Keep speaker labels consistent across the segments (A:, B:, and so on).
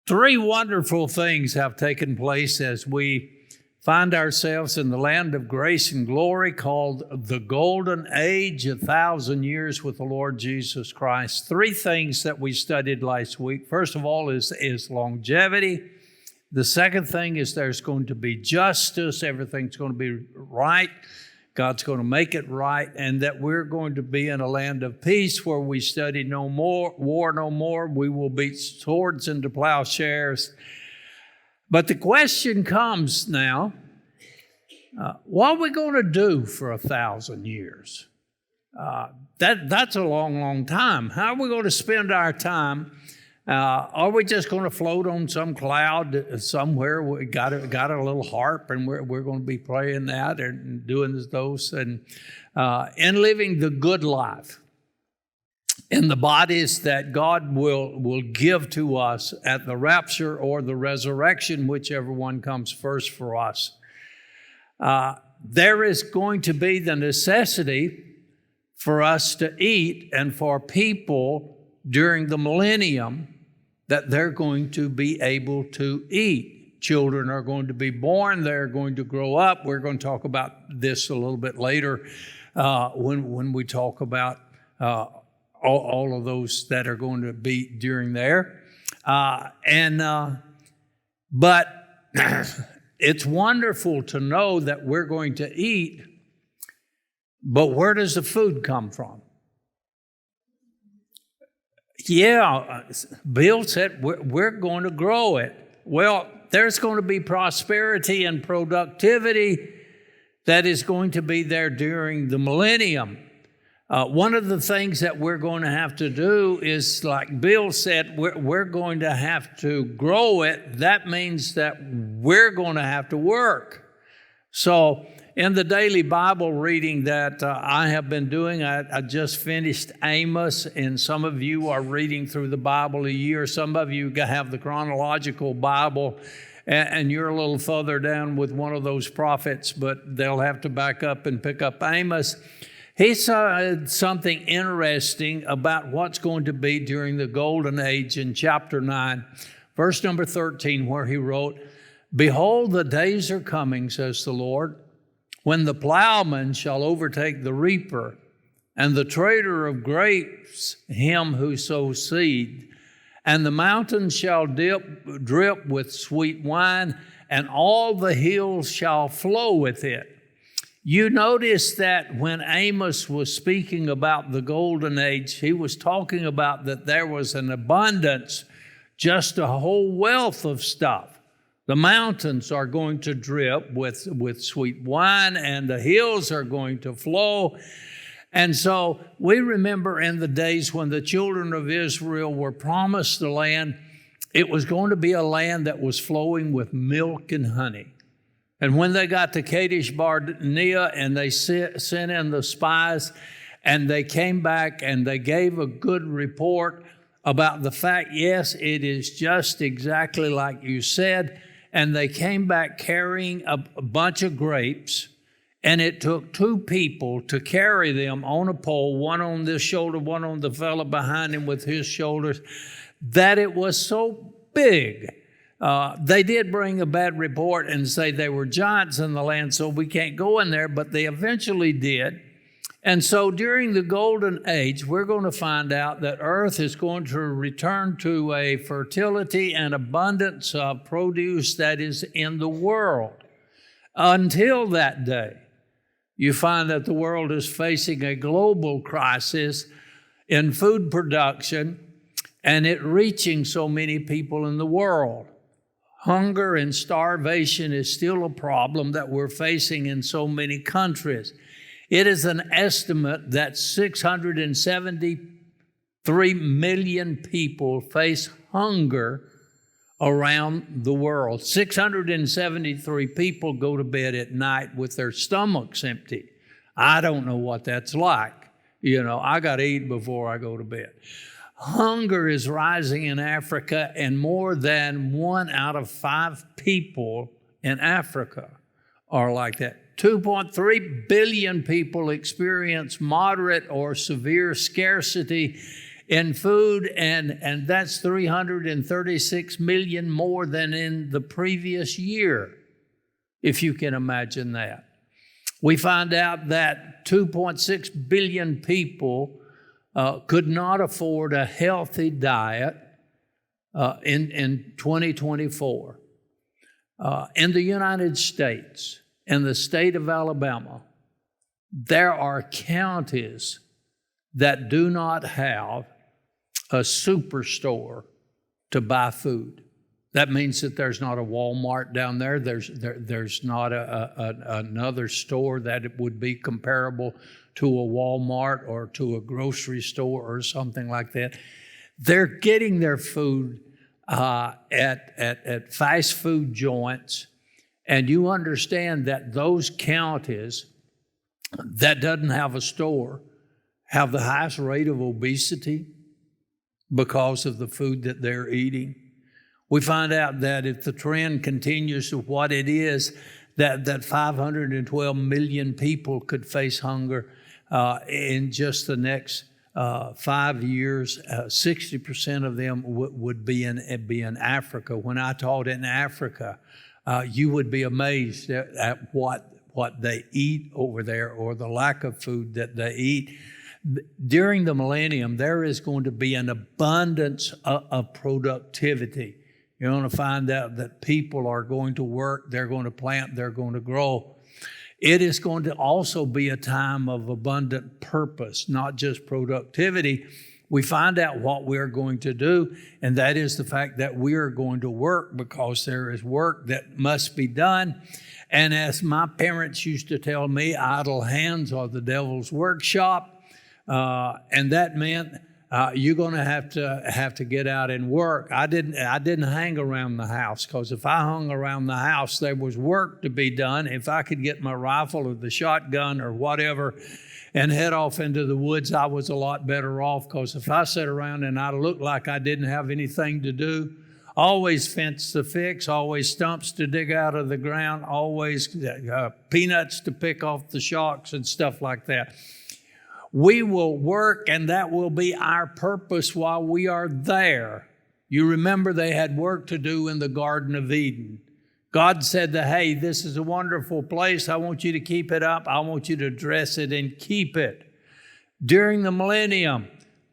A: Three wonderful things have taken place as we find ourselves in the land of grace and glory called the Golden Age, 1,000 years with the Lord Jesus Christ. Three things that we studied last week. First of all is longevity. The second thing is there's going to be justice. Everything's going to be right. God's going to make it right, and that we're going to be in a land of peace where we study no more, war no more. We will beat swords into plowshares. But the question comes now, what are we going to do for 1,000 years? That's a long, long time. How are we going to spend our time? Are we just going to float on some cloud somewhere? We got a little harp, and we're going to be playing that and doing those and living the good life in the bodies that God will give to us at the rapture or the resurrection, whichever one comes first for us. There is going to be the necessity for us to eat, and for people during the millennium that they're going to be able to eat. Children are going to be born. They're going to grow up. We're going to talk about this a little bit later when we talk about all of those that are going to be during there. But it's wonderful to know that we're going to eat, but where does the food come from? Yeah, Bill said we're going to grow it. Well, there's going to be prosperity and productivity that is going to be there during the millennium. One of the things that we're going to have to do is, like Bill said, we're going to have to grow it. That means that we're going to have to work. So in the daily Bible reading that I have been doing, I just finished Amos, and some of you are reading through the Bible a year. Some of you have the chronological Bible, and you're a little further down with one of those prophets, but they'll have to back up and pick up Amos. He said something interesting about what's going to be during the Golden Age in chapter 9, verse number 13, where he wrote, "Behold, the days are coming, says the Lord, when the plowman shall overtake the reaper, and the trader of grapes him who sows seed. And the mountains shall drip with sweet wine, and all the hills shall flow with it." You notice that when Amos was speaking about the Golden Age, he was talking about that there was an abundance, just a whole wealth of stuff. The mountains are going to drip with sweet wine, and the hills are going to flow. And so we remember in the days when the children of Israel were promised the land, it was going to be a land that was flowing with milk and honey. And when they got to Kadesh Barnea and they sent in the spies, and they came back and they gave a good report about the fact, yes, it is just exactly like you said. And they came back carrying a bunch of grapes, and it took two people to carry them on a pole, one on this shoulder, one on the fellow behind him with his shoulders, that it was so big. They did bring a bad report and say they were giants in the land, so we can't go in there, but they eventually did. And so during the Golden Age, we're going to find out that earth is going to return to a fertility and abundance of produce that is in the world. Until that day, you find that the world is facing a global crisis in food production, and it reaching so many people in the world. Hunger and starvation is still a problem that we're facing in so many countries. It is an estimate that 673 million people face hunger around the world. 673 people go to bed at night with their stomachs empty. I don't know what that's like. I got to eat before I go to bed. Hunger is rising in Africa, and more than 1 out of 5 people in Africa are like that. 2.3 billion people experience moderate or severe scarcity in food, and that's 336 million more than in the previous year, if you can imagine that. We find out that 2.6 billion people could not afford a healthy diet in 2024. In the United States, in the state of Alabama, there are counties that do not have a superstore to buy food. That means that there's not a Walmart down there. There's not another store that it would be comparable to a Walmart or to a grocery store or something like that. They're getting their food at fast food joints, and you understand that those counties that doesn't have a store have the highest rate of obesity because of the food that they're eating. We find out that if the trend continues to what it is, that 512 million people could face hunger in just the next 5 years. 60% of them would be in Africa. When I taught in Africa, you would be amazed at what they eat over there, or the lack of food that they eat. During the millennium, there is going to be an abundance of productivity. You're going to find out that people are going to work, they're going to plant, they're going to grow. It is going to also be a time of abundant purpose, not just productivity. We find out what we're going to do, and that is the fact that we are going to work because there is work that must be done. And as my parents used to tell me, idle hands are the devil's workshop. And that meant you're going to have to get out and work. I didn't hang around the house, because if I hung around the house, there was work to be done. If I could get my rifle or the shotgun or whatever and head off into the woods, I was a lot better off, because if I sat around and I looked like I didn't have anything to do, always fence to fix, always stumps to dig out of the ground, always peanuts to pick off the shocks and stuff like that. We will work, and that will be our purpose while we are there. You remember they had work to do in the Garden of Eden. God said that, hey, this is a wonderful place. I want you to keep it up. I want you to dress it and keep it. During the millennium,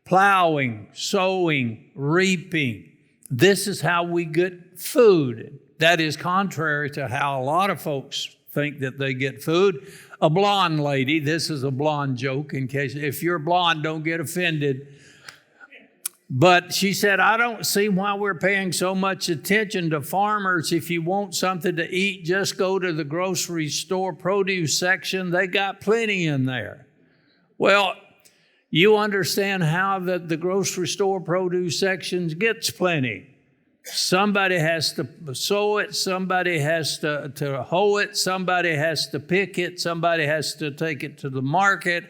A: plowing, sowing, reaping. This is how we get food. That is contrary to how a lot of folks think that they get food. A blonde lady, this is a blonde joke in case, if you're blonde, don't get offended. But she said, I don't see why we're paying so much attention to farmers. If you want something to eat, just go to the grocery store produce section. They got plenty in there. Well, you understand how the grocery store produce sections gets plenty. Somebody has to sow it, somebody has to hoe it, somebody has to pick it, somebody has to take it to the market.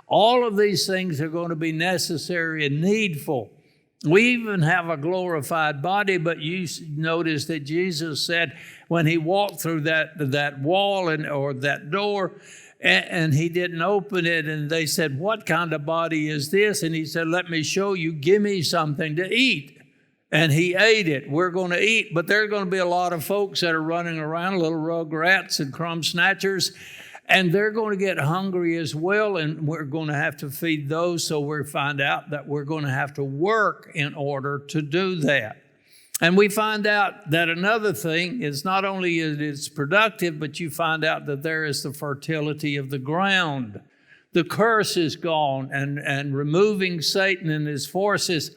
A: All of these things are going to be necessary and needful. We even have a glorified body, but you notice that Jesus said when he walked through that wall or that door, and he didn't open it, and they said, what kind of body is this? And he said, let me show you, give me something to eat. And he ate it. We're going to eat, but there are going to be a lot of folks that are running around, little rugrats and crumb snatchers, and they're going to get hungry as well, and we're going to have to feed those. So we find out that we're going to have to work in order to do that. And we find out that another thing is not only is it's productive, but you find out that there is the fertility of the ground. The curse is gone, and removing Satan and his forces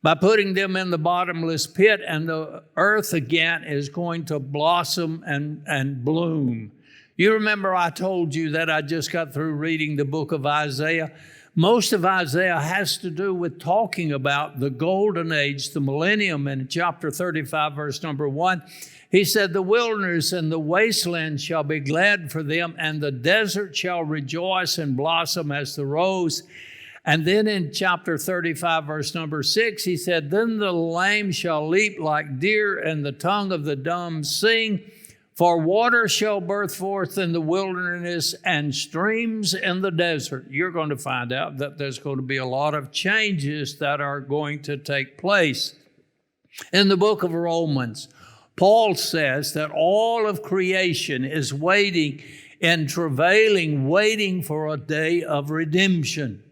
A: by putting them in the bottomless pit, and the earth again is going to blossom and bloom. You remember I told you that I just got through reading the book of Isaiah. Most of Isaiah has to do with talking about the golden age, the millennium. In chapter 35, verse number 1, he said, the wilderness and the wasteland shall be glad for them, and the desert shall rejoice and blossom as the rose. And then in chapter 35, verse number 6, he said, then the lame shall leap like deer, and the tongue of the dumb sing. For water shall birth forth in the wilderness and streams in the desert. You're going to find out that there's going to be a lot of changes that are going to take place. In the book of Romans, Paul says that all of creation is waiting and travailing, waiting for a day of redemption.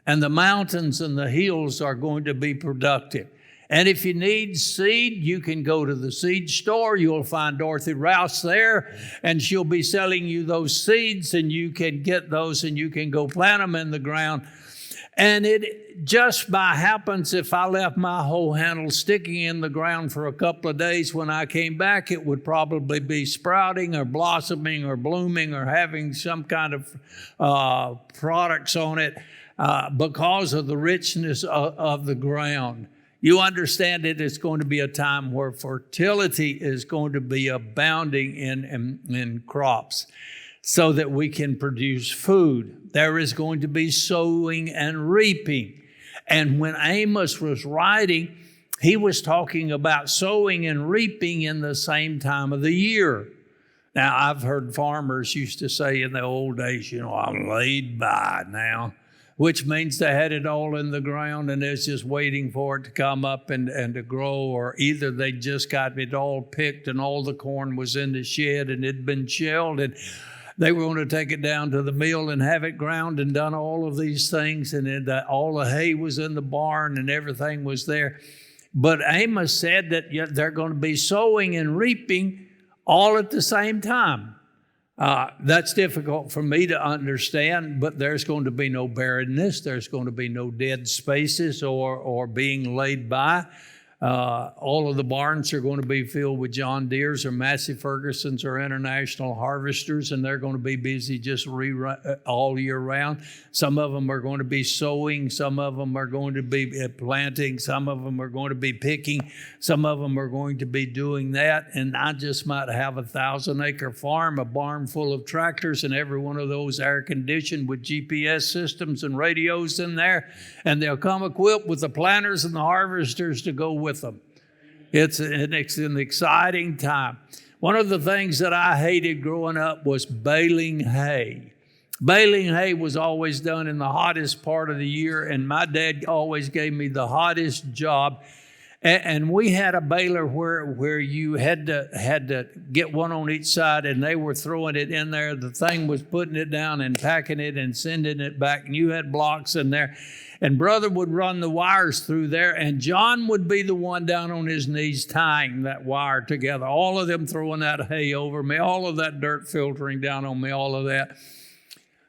A: And the mountains and the hills are going to be productive. And if you need seed, you can go to the seed store. You'll find Dorothy Rouse there, and she'll be selling you those seeds, and you can get those, and you can go plant them in the ground. And it just by happens, if I left my hoe handle sticking in the ground for a couple of days, when I came back, it would probably be sprouting or blossoming or blooming or having some kind of products on it because of the richness of the ground. You understand it is going to be a time where fertility is going to be abounding in crops so that we can produce food. There is going to be sowing and reaping. And when Amos was writing, he was talking about sowing and reaping in the same time of the year. Now, I've heard farmers used to say in the old days, I'm laid by now, which means they had it all in the ground and they're just waiting for it to come up and to grow, or either they just got it all picked and all the corn was in the shed and it'd been shelled and they were going to take it down to the mill and have it ground and done all of these things, and all the hay was in the barn and everything was there. But Amos said that they're going to be sowing and reaping all at the same time. That's difficult for me to understand, but there's going to be no barrenness. There's going to be no dead spaces or being laid by. All of the barns are going to be filled with John Deeres or Massey Fergusons or International Harvesters, and they're going to be busy just all year round. Some of them are going to be sowing. Some of them are going to be planting. Some of them are going to be picking. Some of them are going to be doing that. And I just might have a 1,000-acre farm, a barn full of tractors, and every one of those air-conditioned with GPS systems and radios in there. And they'll come equipped with the planters and the harvesters to go with them. It's an exciting time. One of the things that I hated growing up was baling hay. Baling hay was always done in the hottest part of the year, and my dad always gave me the hottest job. And we had a baler where you had to get one on each side, and they were throwing it in there. The thing was putting it down and packing it and sending it back, and you had blocks in there. And Brother would run the wires through there, and John would be the one down on his knees tying that wire together. All of them throwing that hay over me, all of that dirt filtering down on me, all of that.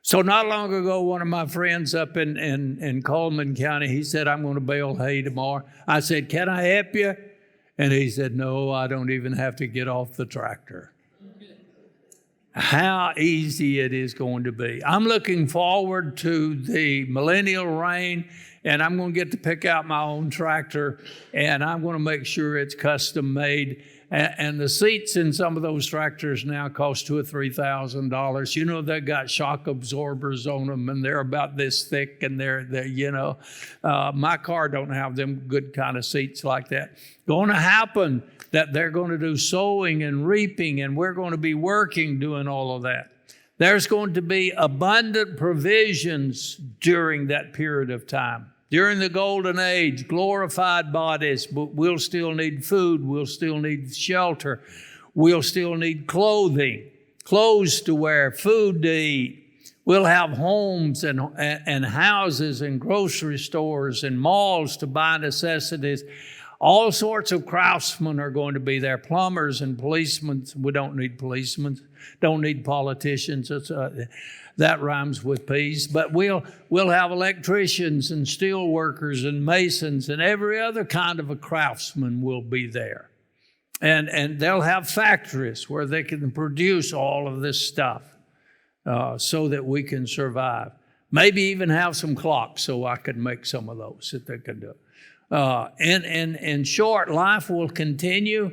A: So not long ago, one of my friends up in Coleman County, he said, I'm going to bale hay tomorrow. I said, can I help you? And he said, no, I don't even have to get off the tractor. How easy it is going to be. I'm looking forward to the millennial reign, and I'm going to get to pick out my own tractor, and I'm going to make sure it's custom made. And the seats in some of those tractors now cost $2,000 or $3,000. They've got shock absorbers on them, and they're about this thick, and they're my car don't have them good kind of seats like that. Going to happen that they're going to do sowing and reaping, and we're going to be working doing all of that. There's going to be abundant provisions during that period of time. During the golden age, glorified bodies, but we'll still need food, we'll still need shelter, we'll still need clothes to wear, food to eat. We'll have homes and houses and grocery stores and malls to buy necessities. All sorts of craftsmen are going to be there, plumbers and policemen. We don't need policemen, don't need politicians. That rhymes with peace. But we'll have electricians and steel workers and masons, and every other kind of a craftsman will be there. And they'll have factories where they can produce all of this stuff so that we can survive. Maybe even have some clocks so I could make some of those that they can do. In short, life will continue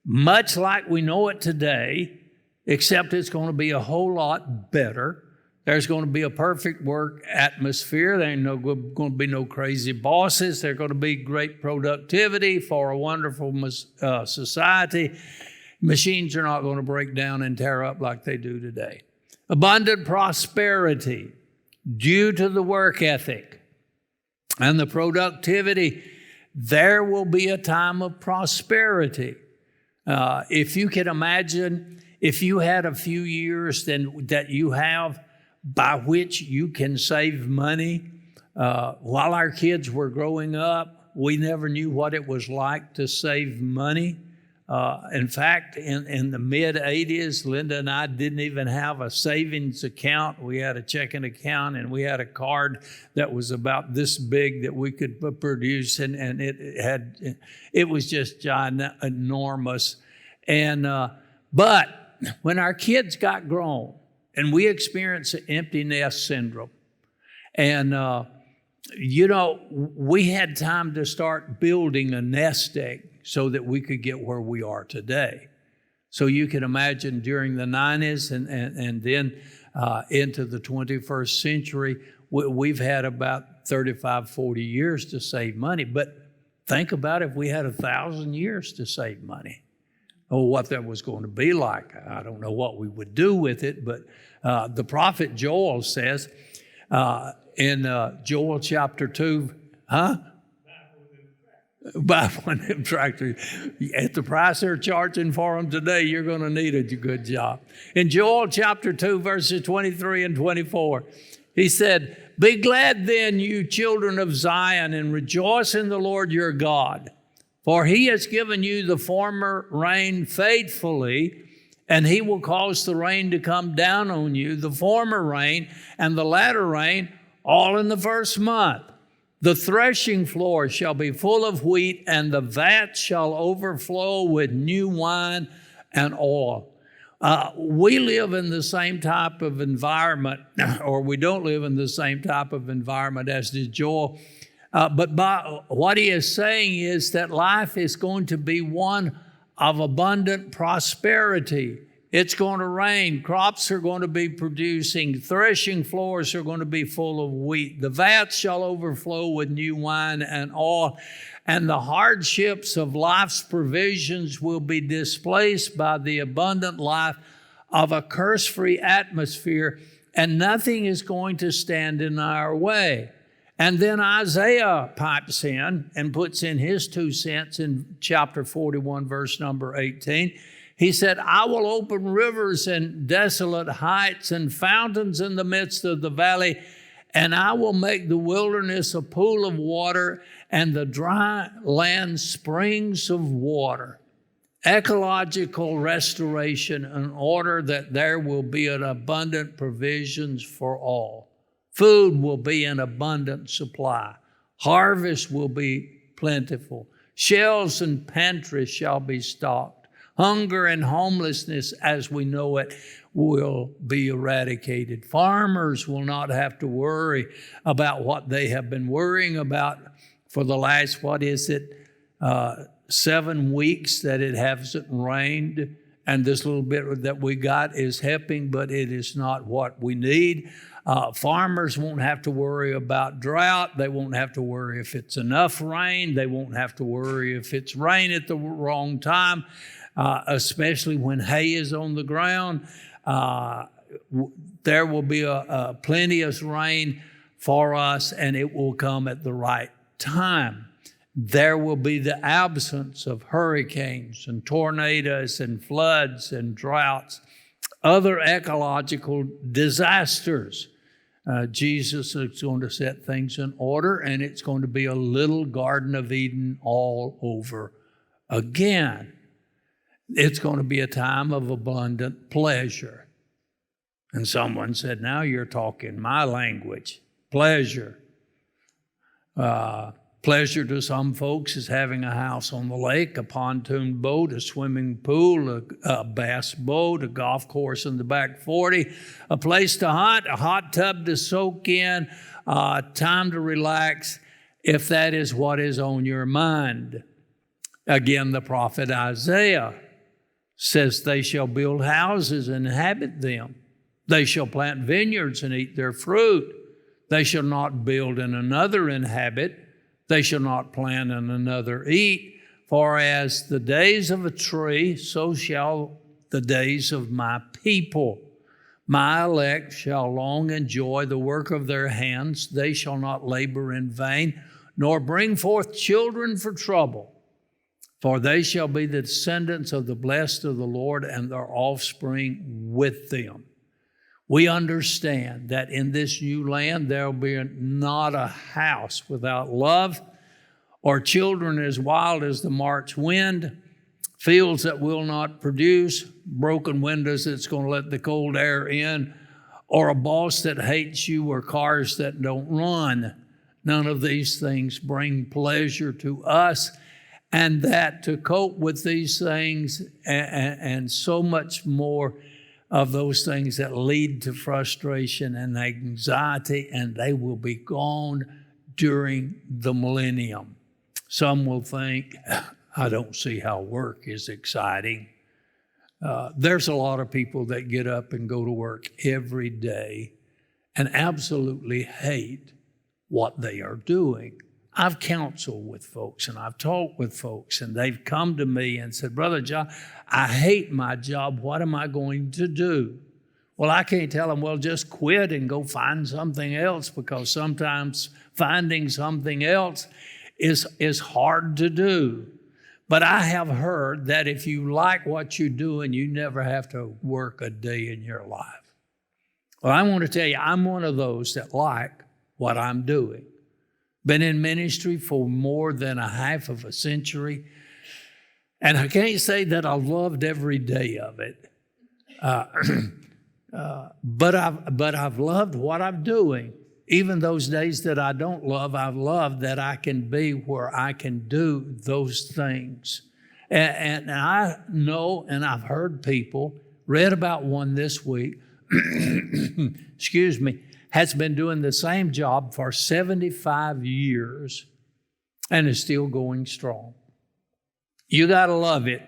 A: much like we know it today, except it's going to be a whole lot better. There's going to be a perfect work atmosphere. There ain't going to be no crazy bosses. There's going to be great productivity for a wonderful society. Machines are not going to break down and tear up like they do today. Abundant prosperity due to the work ethic and the productivity. There will be a time of prosperity. If you can imagine, if you had a few years that you have by which you can save money. While our kids were growing up, we never knew what it was like to save money. In fact, in the mid-'80s, Linda and I didn't even have a savings account. We had a checking account, and we had a card that was about this big that we could produce, and it was just enormous. But when our kids got grown, and we experienced empty nest syndrome, and we had time to start building a nest egg so that we could get where we are today. So you can imagine during the 90s and then into the 21st century, we've had about 35, 40 years to save money. But think about if we had 1,000 years to save money. Oh, what that was going to be like. I don't know what we would do with it, but the prophet Joel says in Joel chapter 2, buy one of them tractors. At the price they're charging for them today, you're going to need a good job. In Joel chapter 2, verses 23 and 24, he said, "Be glad then, you children of Zion, and rejoice in the Lord your God. For he has given you the former rain faithfully, and he will cause the rain to come down on you, the former rain and the latter rain, all in the first month. The threshing floor shall be full of wheat, and the vat shall overflow with new wine and oil." We live in the same type of environment, or we don't live in the same type of environment as did Joel. But what he is saying is that life is going to be one of abundant prosperity. It's going to rain. Crops are going to be producing. Threshing floors are going to be full of wheat. The vats shall overflow with new wine and oil. And the hardships of life's provisions will be displaced by the abundant life of a curse-free atmosphere, and nothing is going to stand in our way. And then Isaiah pipes in and puts in his 2 cents in chapter 41, verse number 18. He said, "I will open rivers in desolate heights and fountains in the midst of the valley, and I will make the wilderness a pool of water and the dry land springs of water." Ecological restoration in order that there will be an abundant provisions for all. Food will be in abundant supply. Harvest will be plentiful. Shelves and pantries shall be stocked. Hunger and homelessness, as we know it, will be eradicated. Farmers will not have to worry about what they have been worrying about for the last, 7 weeks that it hasn't rained. And this little bit that we got is helping, but it is not what we need. Farmers won't have to worry about drought. They won't have to worry if it's enough rain. They won't have to worry if it's rain at the wrong time. Especially when hay is on the ground. There will be a plenteous rain for us, and it will come at the right time. There will be the absence of hurricanes and tornadoes and floods and droughts, other ecological disasters. Jesus is going to set things in order, and it's going to be a little Garden of Eden all over again. It's going to be a time of abundant pleasure. And someone said, "Now you're talking my language." Pleasure. Pleasure to some folks is having a house on the lake, a pontoon boat, a swimming pool, a bass boat, a golf course in the back 40, a place to hunt, a hot tub to soak in, time to relax, if that is what is on your mind. Again, the prophet Isaiah says, "They shall build houses and inhabit them. They shall plant vineyards and eat their fruit. They shall not build and another inhabit. They shall not plant and another eat. For as the days of a tree, so shall the days of my people. My elect shall long enjoy the work of their hands. They shall not labor in vain, nor bring forth children for trouble. For they shall be the descendants of the blessed of the Lord, and their offspring with them. We understand that in this new land there will be not a house without love, or children as wild as the March wind, fields that will not produce, broken windows that's going to let the cold air in, or a boss that hates you, or cars that don't run. None of these things bring pleasure to us, and that to cope with these things and so much more of those things that lead to frustration and anxiety, and they will be gone during the millennium. Some will think, I don't see how work is exciting. There's a lot of people that get up and go to work every day and absolutely hate what they are doing. I've counseled with folks and I've talked with folks, and they've come to me and said, Brother John, I hate my job. What am I going to do? Well, I can't tell them, well, just quit and go find something else, because sometimes finding something else is hard to do. But I have heard that if you like what you're doing, you never have to work a day in your life. Well, I want to tell you, I'm one of those that like what I'm doing. Been in ministry for more than a half of a century, and I can't say that I've loved every day of it, but I've loved what I'm doing. Even those days that I don't love, I've loved that I can be where I can do those things. And I know, and I've heard people, read about one this week, excuse me, has been doing the same job for 75 years and is still going strong. You got to love it,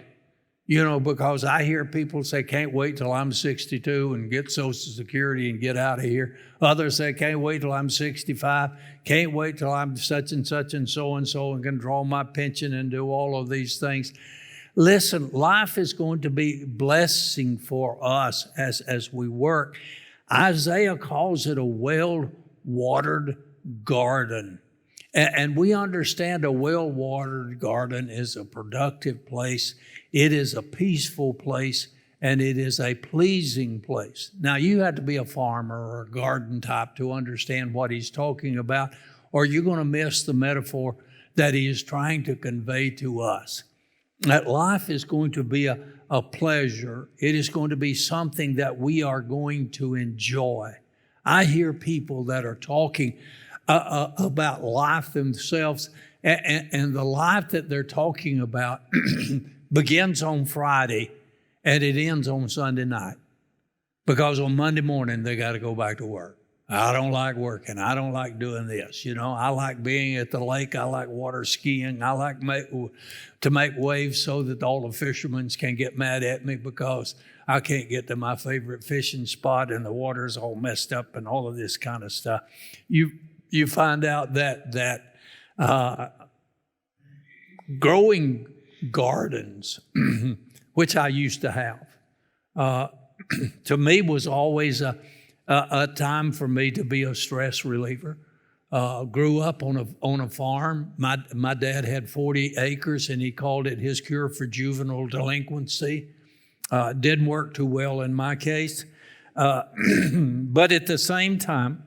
A: because I hear people say, can't wait till I'm 62 and get Social Security and get out of here. Others say, can't wait till I'm 65, can't wait till I'm such and so and can draw my pension and do all of these things. Listen, life is going to be a blessing for us as we work. Isaiah calls it a well-watered garden. And we understand a well-watered garden is a productive place. It is a peaceful place, and it is a pleasing place. Now, you have to be a farmer or a garden type to understand what he's talking about, or you're going to miss the metaphor that he is trying to convey to us. That life is going to be a pleasure. It is going to be something that we are going to enjoy. I hear people that are talking about life themselves, and the life that they're talking about begins on Friday and it ends on Sunday night, because on Monday morning they got to go back to work. I don't like working. I don't like doing this. I like being at the lake. I like water skiing. I like to make waves so that all the fishermen can get mad at me because I can't get to my favorite fishing spot and the water's all messed up and all of this kind of stuff. You find out that growing gardens, which I used to have, to me was always a time for me to be a stress reliever. Grew up on a farm. My dad had 40 acres, and he called it his cure for juvenile delinquency. Didn't work too well in my case, but at the same time,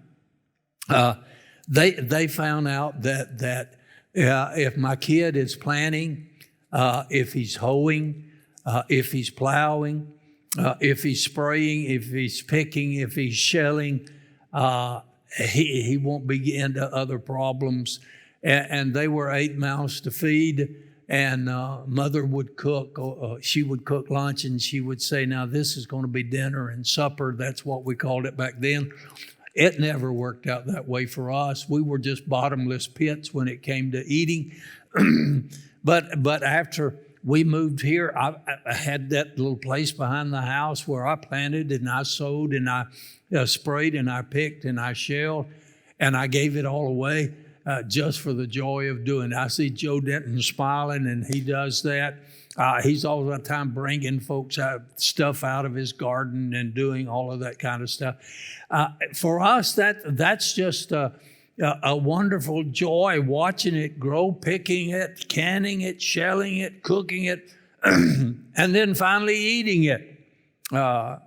A: they found out that if my kid is planting, if he's hoeing, if he's plowing, if he's spraying, if he's picking, if he's shelling, he won't be into other problems. And they were 8 mouths to feed, and mother would cook. She would cook lunch, and she would say, now this is going to be dinner and supper. That's what we called it back then. It never worked out that way for us. We were just bottomless pits when it came to eating. But after we moved here, I had that little place behind the house where I planted and I sowed and I sprayed and I picked and I shelled, and I gave it all away. just for the joy of doing it. I see Joe Denton smiling, and he does that. He's all the time bringing folks stuff out of his garden and doing all of that kind of stuff. For us, that's just a wonderful joy, watching it grow, picking it, canning it, shelling it, cooking it, and then finally eating it.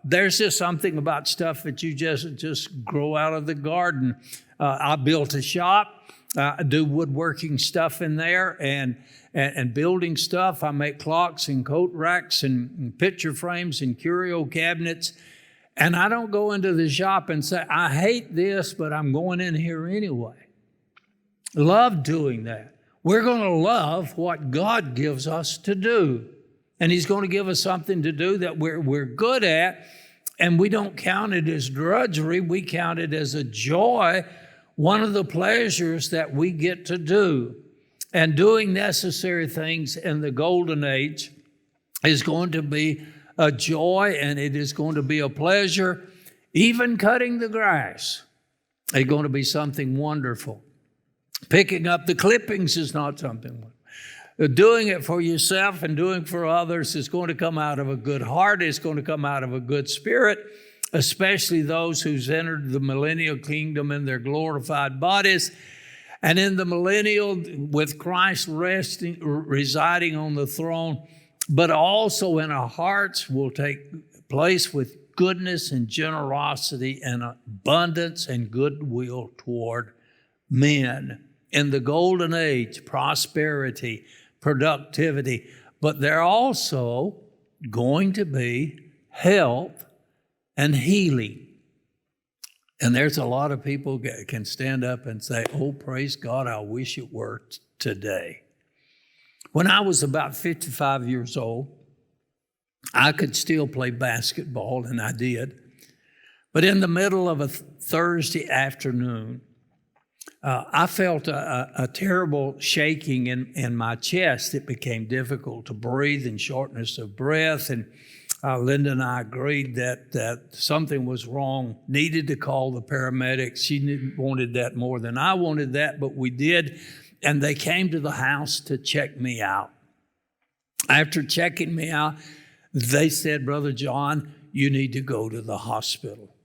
A: There's just something about stuff that you just grow out of the garden. I built a shop. I do woodworking stuff in there and building stuff. I make clocks and coat racks and picture frames and curio cabinets. And I don't go into the shop and say, I hate this, but I'm going in here anyway. Love doing that. We're going to love what God gives us to do. And He's going to give us something to do that we're good at. And we don't count it as drudgery. We count it as a joy, one of the pleasures that we get to do. And doing necessary things in the golden age is going to be a joy, and it is going to be a pleasure. Even cutting the grass is going to be something wonderful. Picking up the clippings is not something wonderful. Doing it for yourself and doing for others is going to come out of a good heart. It's going to come out of a good spirit, especially those who's entered the millennial kingdom in their glorified bodies. And in the millennial, with Christ residing on the throne, but also in our hearts will take place with goodness and generosity and abundance and goodwill toward men. In the golden age, prosperity, productivity, but they're also going to be health and healing. And there's a lot of people that can stand up and say, oh, praise God, I wish it were today. When I was about 55 years old, I could still play basketball, and I did. But in the middle of a Thursday afternoon, I felt a terrible shaking in my chest. It became difficult to breathe and shortness of breath. And Linda and I agreed that something was wrong, needed to call the paramedics. She wanted that more than I wanted that, but we did. And they came to the house to check me out. After checking me out, they said, Brother John, you need to go to the hospital.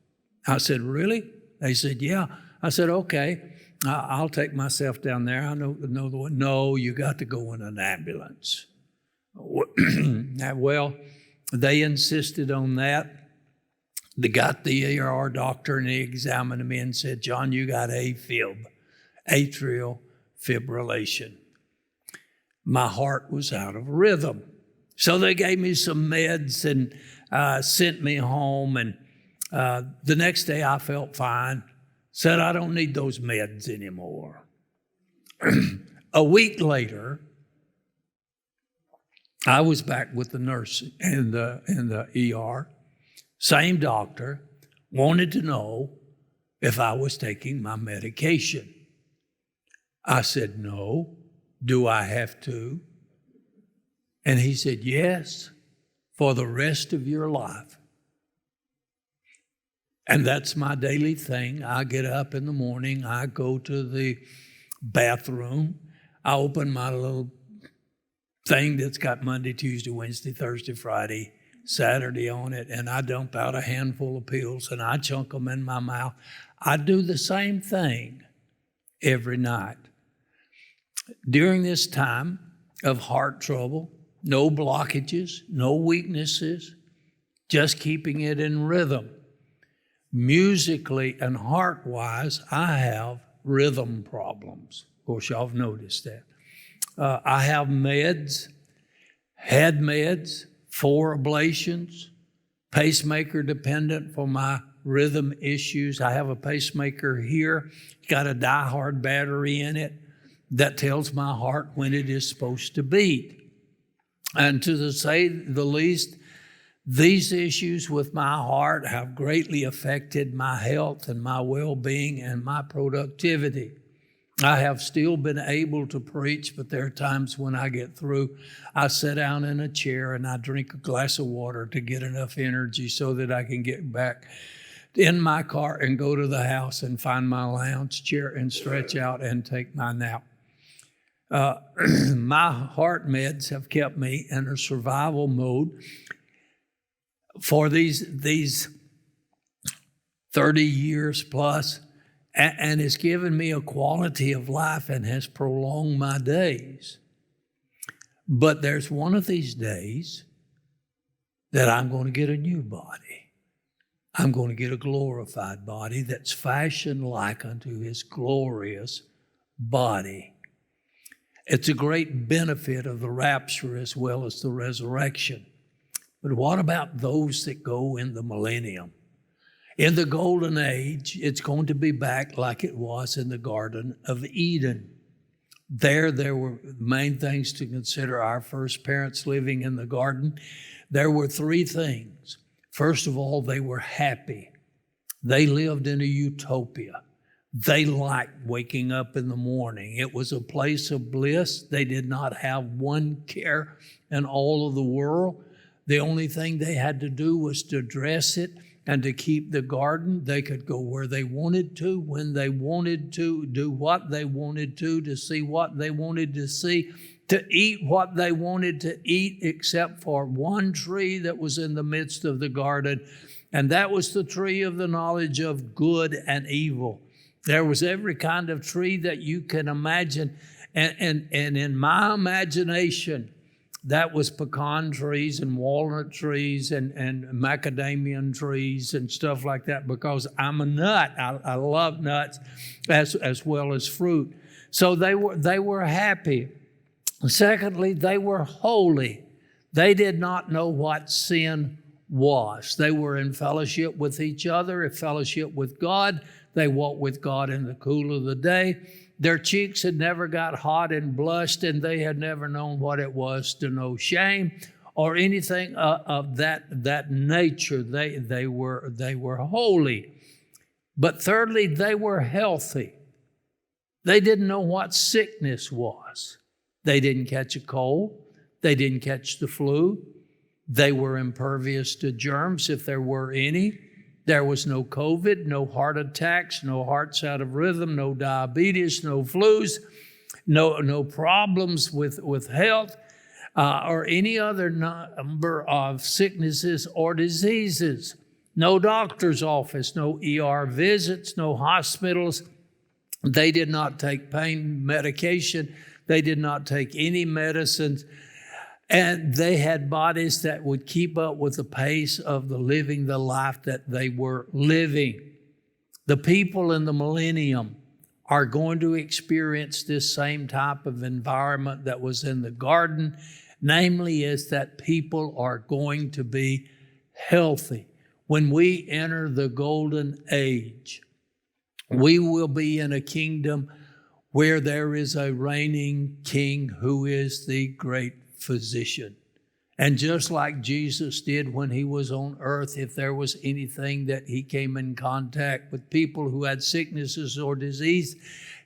A: I said, really? They said, yeah. I said, okay, I'll take myself down there. I know the way. No, you got to go in an ambulance. Well, they insisted on that. They got the ER doctor, and he examined me and said, John, you got AFib, atrial fibrillation. My heart was out of rhythm. So they gave me some meds and sent me home. And the next day I felt fine. Said, I don't need those meds anymore. A week later, I was back with the nurse in the ER. Same doctor, wanted to know if I was taking my medication. I said, no. Do I have to? And he said, yes, for the rest of your life. And that's my daily thing. I get up in the morning, I go to the bathroom, I open my little thing that's got Monday, Tuesday, Wednesday, Thursday, Friday, Saturday on it, and I dump out a handful of pills and I chunk them in my mouth. I do the same thing every night. During this time of heart trouble, no blockages, no weaknesses, just keeping it in rhythm. Musically and heart-wise, I have rhythm problems. Of course, y'all have noticed that. I have meds, had meds, 4 ablations, pacemaker dependent for my rhythm issues. I have a pacemaker here, got a die-hard battery in it that tells my heart when it is supposed to beat. And to say the least, these issues with my heart have greatly affected my health and my well-being and my productivity. I have still been able to preach, but there are times when I get through, I sit down in a chair and I drink a glass of water to get enough energy so that I can get back in my car and go to the house and find my lounge chair and stretch out and take my nap. My heart meds have kept me in a survival mode for these 30 years plus, and it's given me a quality of life and has prolonged my days. But there's one of these days that I'm going to get a new body. I'm going to get a glorified body that's fashioned like unto his glorious body. It's a great benefit of the rapture as well as the resurrection. But what about those that go in the millennium? In the golden age, it's going to be back like it was in the Garden of Eden. There were main things to consider. Our first parents living in the garden, there were three things. First of all, they were happy. They lived in a utopia. They liked waking up in the morning. It was a place of bliss. They did not have one care in all of the world. The only thing they had to do was to dress it and to keep the garden. They could go where they wanted to, when they wanted to, do what they wanted to see what they wanted to see, to eat what they wanted to eat, except for one tree that was in the midst of the garden, and that was the tree of the knowledge of good and evil. There was every kind of tree that you can imagine, and in my imagination, that was pecan trees and walnut trees and macadamia trees and stuff like that, because I'm a nut. I love nuts as well as fruit. So they were happy. Secondly, they were holy. They did not know what sin was. They were in fellowship with each other, in fellowship with God. They walked with God in the cool of the day. Their cheeks had never got hot and blushed, and they had never known what it was to know shame or anything of that nature. They were holy. But thirdly, they were healthy. They didn't know what sickness was. They didn't catch a cold. They didn't catch the flu. They were impervious to germs if there were any. There was no COVID, no heart attacks, no hearts out of rhythm, no diabetes, no flus, no problems with health or any other number of sicknesses or diseases. No doctor's office, no ER visits, no hospitals. They did not take pain medication. They did not take any medicines. And they had bodies that would keep up with the pace of the life that they were living. The people in the millennium are going to experience this same type of environment that was in the garden, namely is that people are going to be healthy. When we enter the golden age, we will be in a kingdom where there is a reigning king who is the great physician. And just like Jesus did when he was on earth, if there was anything that he came in contact with people who had sicknesses or disease,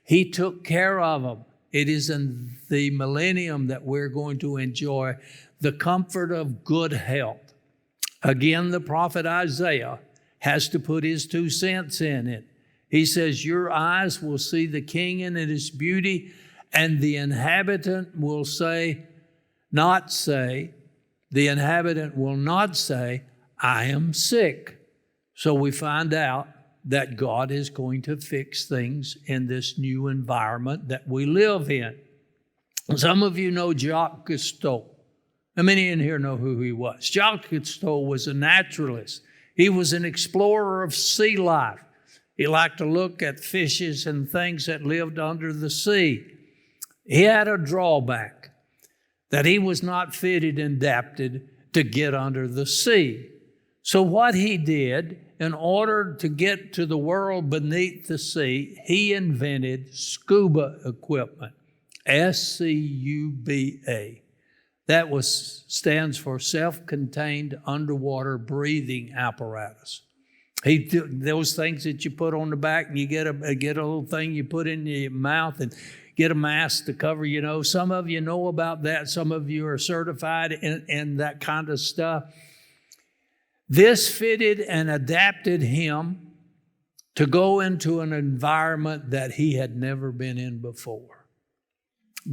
A: he took care of them. It is in the millennium that we're going to enjoy the comfort of good health. Again, the prophet Isaiah has to put his 2 cents in it. He says, your eyes will see the king in his beauty, and the inhabitant will the inhabitant will not say, I am sick. So we find out that God is going to fix things in this new environment that we live in. Some of you know Jacques Cousteau. How many in here know who he was? Jacques Cousteau was a naturalist. He was an explorer of sea life. He liked to look at fishes and things that lived under the sea. He had a drawback, that he was not fitted and adapted to get under the sea. So what he did, in order to get to the world beneath the sea, he invented scuba equipment, SCUBA. That stands for self-contained underwater breathing apparatus. Those things that you put on the back, and you get a little thing you put in your mouth and get a mask to cover your nose. Some of you know about that. Some of you are certified in that kind of stuff. This fitted and adapted him to go into an environment that he had never been in before.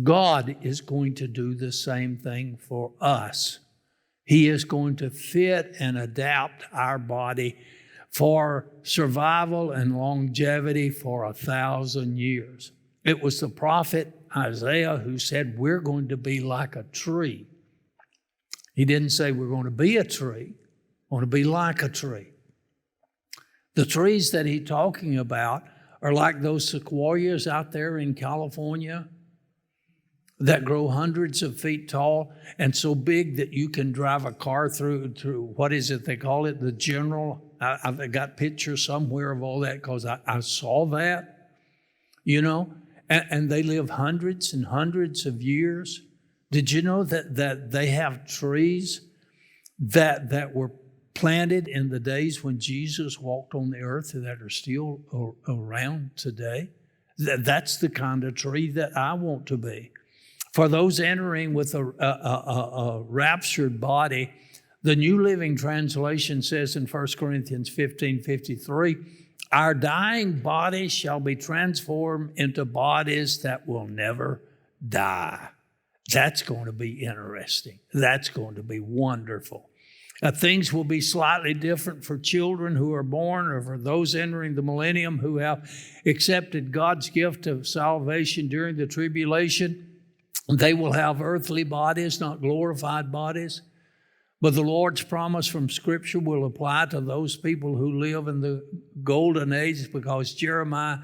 A: God is going to do the same thing for us. He is going to fit and adapt our body for survival and longevity for 1,000 years. It was the prophet Isaiah who said, we're going to be like a tree. He didn't say we're going to be a tree, we're going to be like a tree. The trees that he's talking about are like those sequoias out there in California that grow hundreds of feet tall and so big that you can drive a car through what is it they call it, the general. I've got pictures somewhere of all that because I saw that, and they live hundreds and hundreds of years. Did you know that they have trees that were planted in the days when Jesus walked on the earth that are still around today? That's the kind of tree that I want to be. For those entering with a raptured body, the New Living Translation says in 1 Corinthians 15:53, our dying bodies shall be transformed into bodies that will never die. That's going to be interesting. That's going to be wonderful. Things will be slightly different for children who are born or for those entering the millennium who have accepted God's gift of salvation during the tribulation. They will have earthly bodies, not glorified bodies. But the Lord's promise from Scripture will apply to those people who live in the golden age, because Jeremiah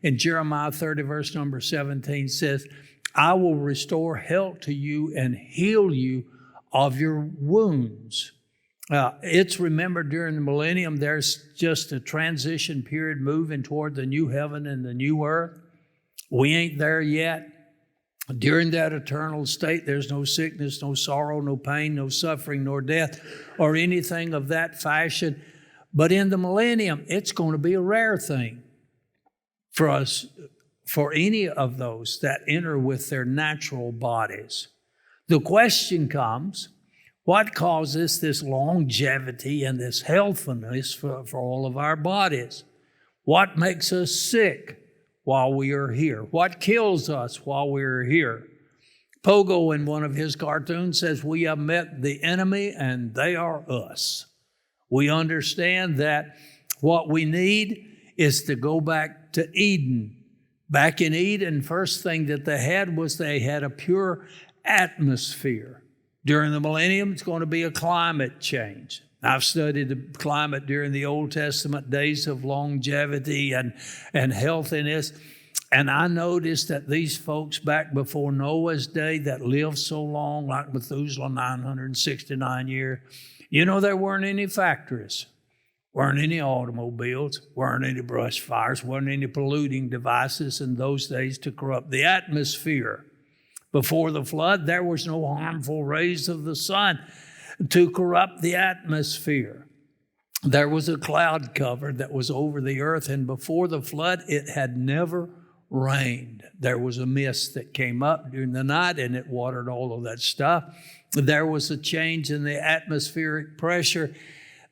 A: 30, verse number 17 says, I will restore health to you and heal you of your wounds. It's remembered during the millennium, there's just a transition period moving toward the new heaven and the new earth. We ain't there yet. During that eternal state, there's no sickness, no sorrow, no pain, no suffering, nor death, or anything of that fashion. But in the millennium, it's going to be a rare thing for us, for any of those that enter with their natural bodies. The question comes, what causes this longevity and this healthiness for all of our bodies? What makes us sick while we are here? What kills us while we are here? Pogo, in one of his cartoons, says, we have met the enemy and they are us. We understand that what we need is to go back to Eden. Back in Eden, first thing that they had a pure atmosphere. During the millennium, it's going to be a climate change. I've studied the climate during the Old Testament days of longevity and healthiness. And I noticed that these folks back before Noah's day that lived so long, like Methuselah, 969 years, there weren't any factories, weren't any automobiles, weren't any brush fires, weren't any polluting devices in those days to corrupt the atmosphere. Before the flood, there was no harmful rays of the sun to corrupt the atmosphere. There was a cloud cover that was over the earth, and before the flood, it had never rained. There was a mist that came up during the night, and it watered all of that stuff. There was a change in the atmospheric pressure.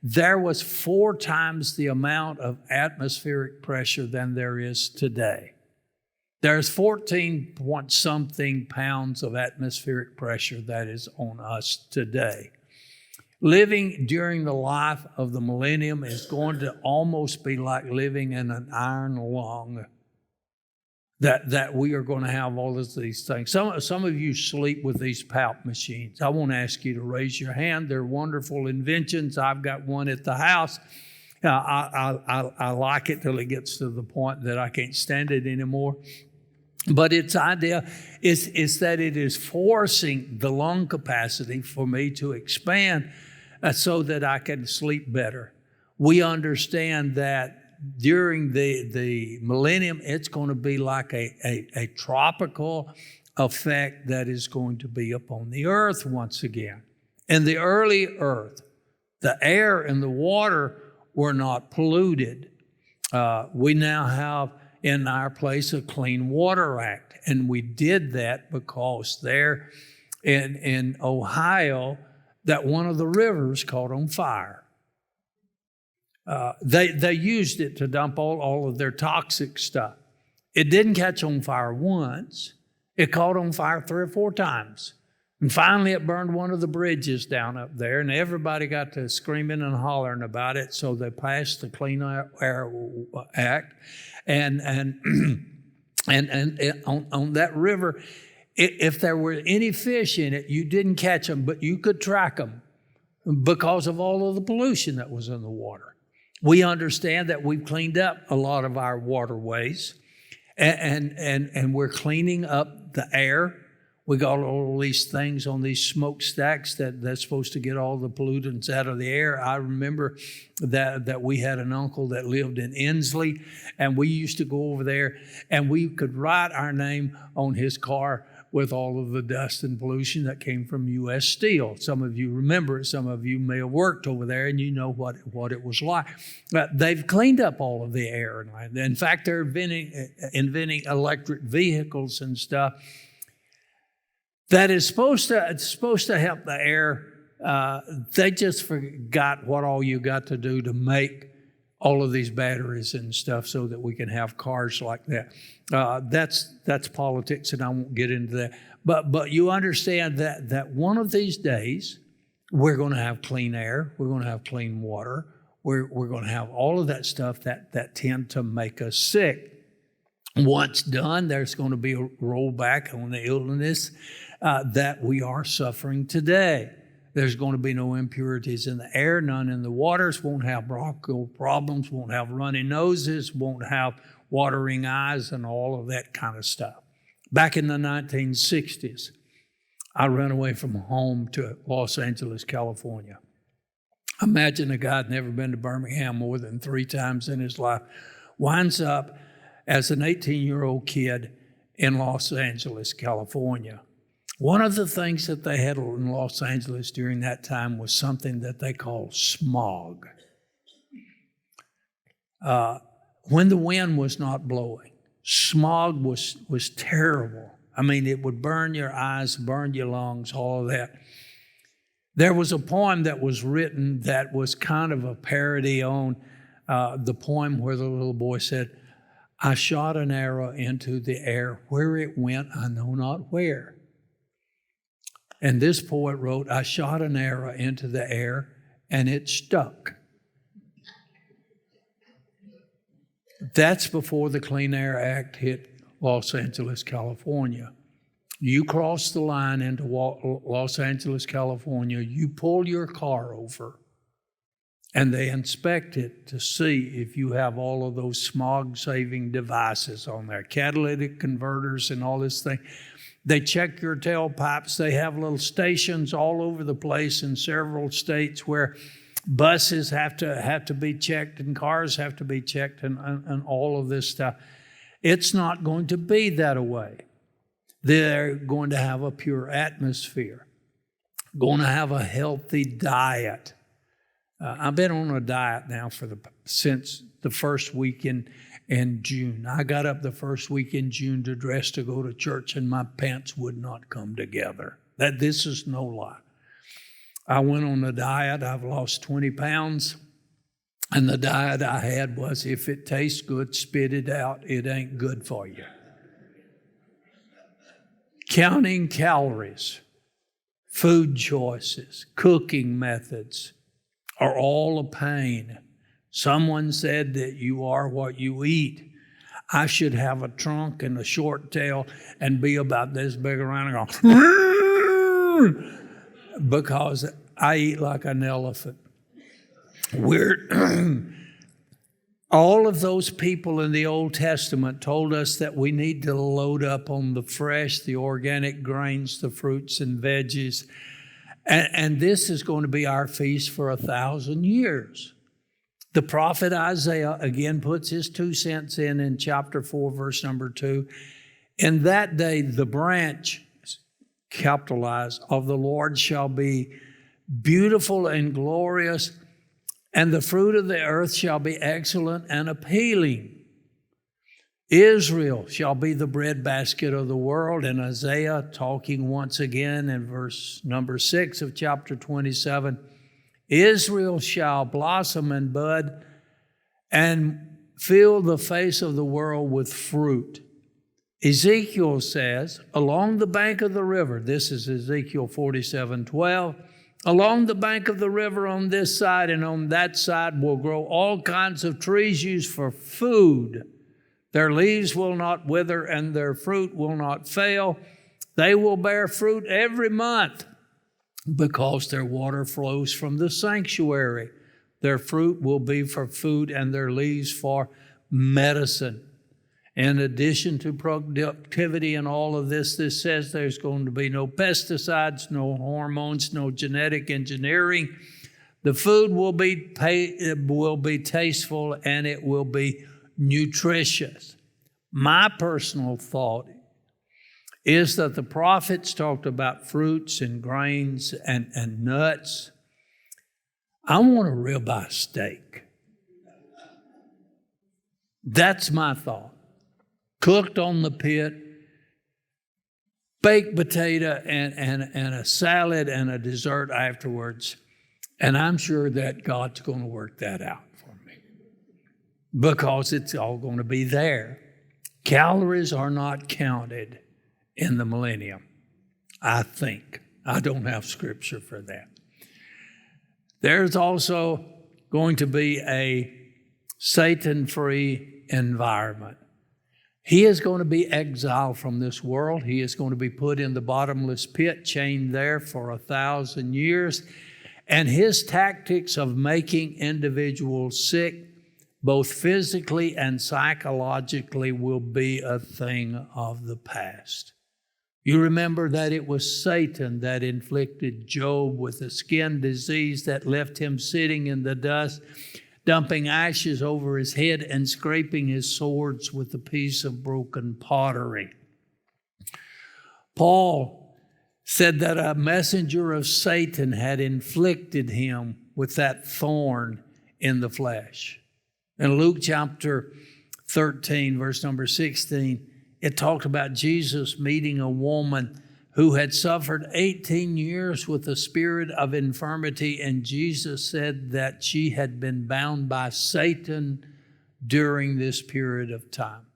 A: There was 4 times the amount of atmospheric pressure than there is today. There's 14-point-something pounds of atmospheric pressure that is on us today. Living during the life of the millennium is going to almost be like living in an iron lung. That we are going to have all of these things. Some of you sleep with these PALP machines. I won't ask you to raise your hand. They're wonderful inventions. I've got one at the house. I like it till it gets to the point that I can't stand it anymore. But its idea is that it is forcing the lung capacity for me to expand so that I can sleep better. We understand that during the millennium, it's going to be like a tropical effect that is going to be upon the earth once again. In the early earth, the air and the water were not polluted. We now have in our place a Clean Water Act, and we did that because there in Ohio, that one of the rivers caught on fire. They used it to dump all of their toxic stuff. It didn't catch on fire once. It caught on fire 3 or 4 times. And finally, it burned one of the bridges down up there, and everybody got to screaming and hollering about it, so they passed the Clean Air Act. And on that river, if there were any fish in it, you didn't catch them, but you could track them because of all of the pollution that was in the water. We understand that we've cleaned up a lot of our waterways, and we're cleaning up the air. We got all these things on these smokestacks that's supposed to get all the pollutants out of the air. I remember that we had an uncle that lived in Inslee, and we used to go over there, and we could write our name on his car with all of the dust and pollution that came from U.S. Steel. Some of you remember it. Some of you may have worked over there, and you know what it was like. But they've cleaned up all of the air. In fact, they're inventing electric vehicles and stuff that is supposed to help the air. They just forgot what all you got to do to make all of these batteries and stuff so that we can have cars like that. That's politics, and I won't get into that. But you understand that one of these days we're going to have clean air, we're going to have clean water, we're going to have all of that stuff that tend to make us sick. Once done, there's going to be a rollback on the illness that we are suffering today. There's going to be no impurities in the air, none in the waters, won't have bronchial problems, won't have runny noses, won't have watering eyes, and all of that kind of stuff. Back in the 1960s, I ran away from home to Los Angeles, California. Imagine a guy who'd never been to Birmingham more than 3 times in his life, winds up as an 18-year-old kid in Los Angeles, California. One of the things that they had in Los Angeles during that time was something that they call smog. When the wind was not blowing, smog was terrible. I mean, it would burn your eyes, burn your lungs, all of that. There was a poem that was written that was kind of a parody on the poem where the little boy said, "I shot an arrow into the air. Where it went, I know not where." And this poet wrote, "I shot an arrow into the air and it stuck." That's before the Clean Air Act hit Los Angeles, California. You cross the line into Los Angeles, California, you pull your car over, and they inspect it to see if you have all of those smog-saving devices on there, catalytic converters and all this thing. They check your tailpipes. They have little stations all over the place in several states where buses have to be checked and cars have to be checked and all of this stuff. It's not going to be that way. They're going to have a pure atmosphere, going to have a healthy diet. I've been on a diet now since the first week in June. I got up the first week in June to dress to go to church, and my pants would not come together. This is no lie. I went on a diet. I've lost 20 pounds. And the diet I had was, if it tastes good, spit it out. It ain't good for you. Counting calories, food choices, cooking methods are all a pain. Someone said that you are what you eat. I should have a trunk and a short tail and be about this big around and go, because I eat like an elephant. All of those people in the Old Testament told us that we need to load up on the fresh, the organic grains, the fruits and veggies. And this is going to be our feast for 1,000 years. The prophet Isaiah again puts his 2 cents in chapter 4, verse number 2. In that day, the branch, capitalized, of the Lord shall be beautiful and glorious, and the fruit of the earth shall be excellent and appealing. Israel shall be the breadbasket of the world. And Isaiah, talking once again in verse number 6 of chapter 27, Israel shall blossom and bud and fill the face of the world with fruit. Ezekiel says, along the bank of the river, this is Ezekiel 47:12, along the bank of the river on this side and on that side will grow all kinds of trees used for food. Their leaves will not wither and their fruit will not fail. They will bear fruit every month because their water flows from the sanctuary. Their fruit will be for food and their leaves for medicine. In addition to productivity and all of this, this says there's going to be no pesticides, no hormones, no genetic engineering. The food will be tasteful and it will be nutritious. My personal thought is that the prophets talked about fruits and grains and nuts. I want a ribeye steak. That's my thought. Cooked on the pit, baked potato and a salad and a dessert afterwards. And I'm sure that God's going to work that out for me because it's all going to be there. Calories are not counted in the millennium, I think. I don't have scripture for that. There's also going to be a Satan-free environment. He is going to be exiled from this world. He is going to be put in the bottomless pit, chained there for 1,000 years. And his tactics of making individuals sick, both physically and psychologically, will be a thing of the past. You remember that it was Satan that inflicted Job with a skin disease that left him sitting in the dust, dumping ashes over his head and scraping his swords with a piece of broken pottery. Paul said that a messenger of Satan had inflicted him with that thorn in the flesh. In Luke chapter 13, verse number 16, it talked about Jesus meeting a woman who had suffered 18 years with a spirit of infirmity, and Jesus said that she had been bound by Satan during this period of time.